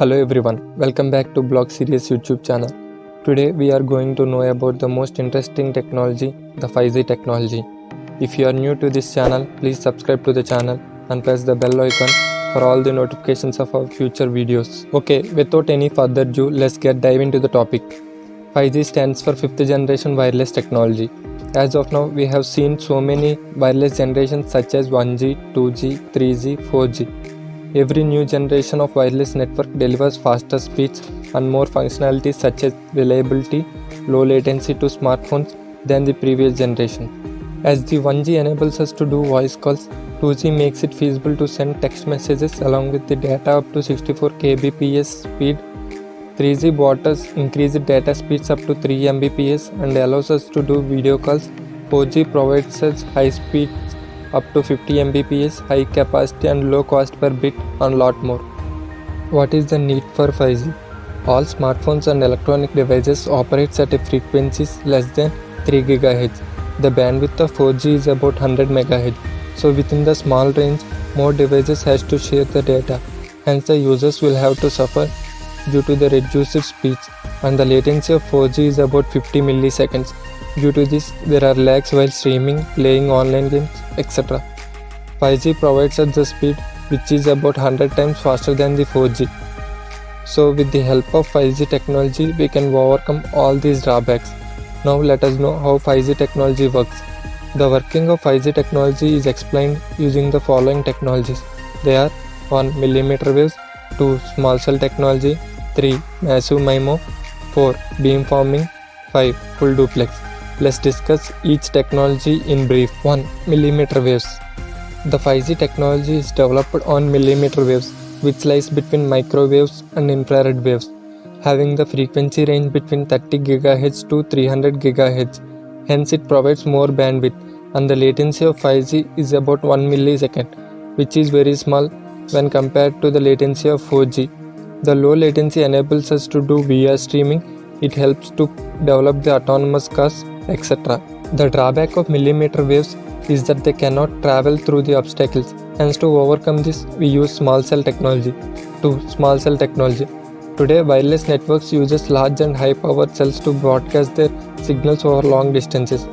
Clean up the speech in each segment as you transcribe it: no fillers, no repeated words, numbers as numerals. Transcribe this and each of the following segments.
Hello everyone, welcome back to Blog Series YouTube channel. Today we are going to know about the most interesting technology, the 5G technology. If you are new to this channel, please subscribe to the channel and press the bell icon for all the notifications of our future videos. Okay, without any further ado, let's dive into the topic. 5G stands for 5th generation wireless technology. As of now, we have seen so many wireless generations such as 1G, 2G, 3G, 4G. Every new generation of wireless network delivers faster speeds and more functionalities such as reliability, low latency to smartphones than the previous generation. As the 1G enables us to do voice calls, 2G makes it feasible to send text messages along with the data up to 64 kbps speed. 3G brought us increased data speeds up to 3 Mbps and allows us to do video calls. 4G provides us high speeds up to 50 Mbps, high capacity and low cost per bit and lot more. What is the need for 5G? All smartphones and electronic devices operates at a frequencies less than 3 GHz. The bandwidth of 4G is about 100 MHz. So within the small range, more devices has to share the data. Hence the users will have to suffer due to the reduced speeds, and the latency of 4G is about 50 milliseconds. Due to this, there are lags while streaming, playing online games, etc. 5G provides us the speed which is about 100 times faster than the 4G. So with the help of 5G technology, we can overcome all these drawbacks. Now let us know how 5G technology works. The working of 5G technology is explained using the following technologies. They are 1. Millimeter waves, 2. Small cell technology, 3. Massive MIMO, 4. Beamforming, 5. Full duplex. Let's discuss each technology in brief. 1. Millimeter waves. The 5G technology is developed on millimeter waves, which lies between microwaves and infrared waves, having the frequency range between 30 GHz to 300 GHz. Hence, it provides more bandwidth, and the latency of 5G is about 1 millisecond, which is very small when compared to the latency of 4G. The low latency enables us to do VR streaming. It helps to develop the autonomous cars, etc. The drawback of millimeter waves is that they cannot travel through the obstacles. Hence, to overcome this, we use small cell technology. 2. Small cell technology. Today, wireless networks uses large and high power cells to broadcast their signals over long distances.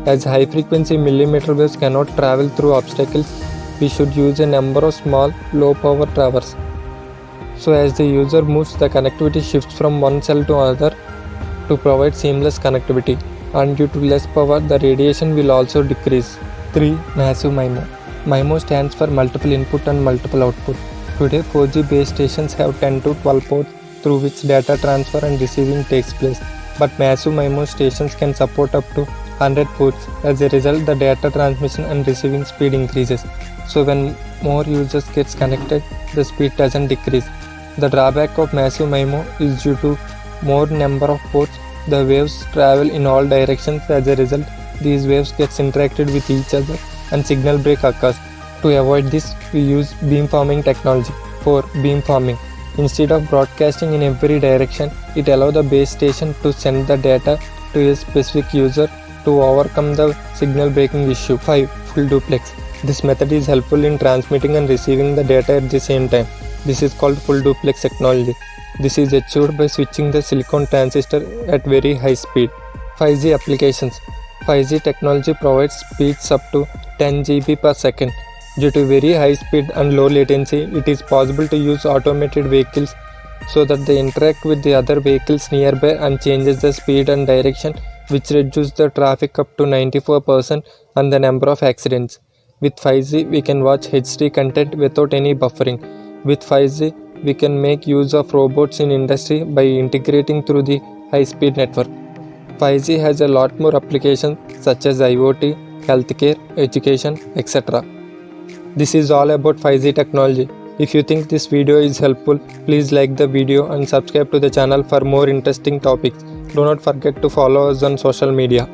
As high frequency millimeter waves cannot travel through obstacles, we should use a number of small, low power towers. So as the user moves, the connectivity shifts from one cell to another to provide seamless connectivity, and due to less power, the radiation will also decrease. 3. Massive MIMO. MIMO stands for multiple input and multiple output. Today, 4G base stations have 10 to 12 ports through which data transfer and receiving takes place, but massive MIMO stations can support up to 100 ports. As a result, the data transmission and receiving speed increases. So when more users gets connected, the speed doesn't decrease. The drawback of massive MIMO is due to more number of ports, the waves travel in all directions. As a result, these waves gets interacted with each other and signal break occurs. To avoid this, we use beamforming technology. 4. Beamforming. Instead of broadcasting in every direction, it allows the base station to send the data to a specific user to overcome the signal breaking issue. 5. Full duplex. This method is helpful in transmitting and receiving the data at the same time. This is called full duplex technology. This is achieved by switching the silicon transistor at very high speed. 5G applications. 5G technology provides speeds up to 10 GB per second. Due to very high speed and low latency, it is possible to use automated vehicles so that they interact with the other vehicles nearby and changes the speed and direction, which reduces the traffic up to 94% and the number of accidents. With 5G, we can watch HD content without any buffering. With 5G, we can make use of robots in industry by integrating through the high-speed network. 5G has a lot more applications such as IoT, healthcare, education, etc. This is all about 5G technology. If you think this video is helpful, please like the video and subscribe to the channel for more interesting topics. Do not forget to follow us on social media.